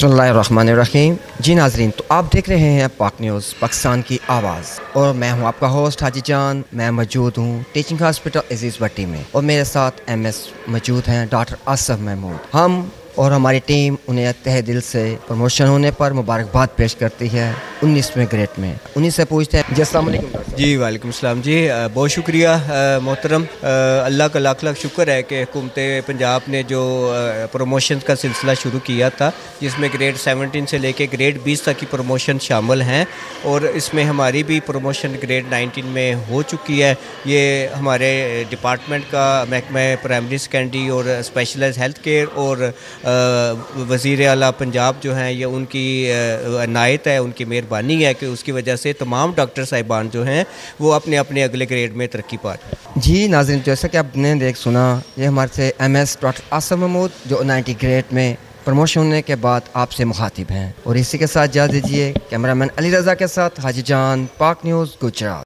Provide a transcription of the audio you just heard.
बिस्मिल्लाहिर्रहमानिर्रहीम। जी नाजरीन, तो आप देख रहे हैं पाक न्यूज़ पाकिस्तान की आवाज़ और मैं हूं आपका होस्ट हाजी जान। मैं मौजूद हूं टीचिंग हॉस्पिटल अजीज़ भट्टी में और मेरे साथ MS मौजूद हैं डॉक्टर आसिफ महमूद। हम और हमारी टीम उन्हें तहे दिल से प्रमोशन होने पर मुबारकबाद पेश करती है 19वें ग्रेड में। उन्हीं से पूछते हैं जी अस्सलाम वालेकुम। जी वालेकुम सलाम जी, बहुत शुक्रिया मोहतरम। अल्लाह का लाख लाख शुक्र है कि हुकूमत पंजाब ने जो प्रमोशन का सिलसिला शुरू किया था, जिसमें ग्रेड 17 से लेके ग्रेड 20 तक की प्रमोशन शामिल हैं और इसमें हमारी भी प्रमोशन ग्रेड 19 में हो चुकी है। ये हमारे डिपार्टमेंट का महकमा प्राइमरी सेकेंडरी और स्पेशलाइज्ड हेल्थ केयर और वज़ीर आला पंजाब जो हैं, ये उनकी इनायत है, उनकी मेहरबानी है कि उसकी वजह से तमाम डॉक्टर साहिबान जो हैं वो अपने अपने अगले ग्रेड में तरक्की पा रहे हैं। जी नाज़रीन, जैसा कि आपने देख सुना, ये हमारे से MS डॉक्टर आसिफ महमूद जो 90 ग्रेड में प्रमोशन होने के बाद आपसे मुखातिब हैं। और इसी के साथ इजाज़त दीजिए कैमरामैन अली रज़ा के साथ हाजी जान, पाक न्यूज़, गुजरात।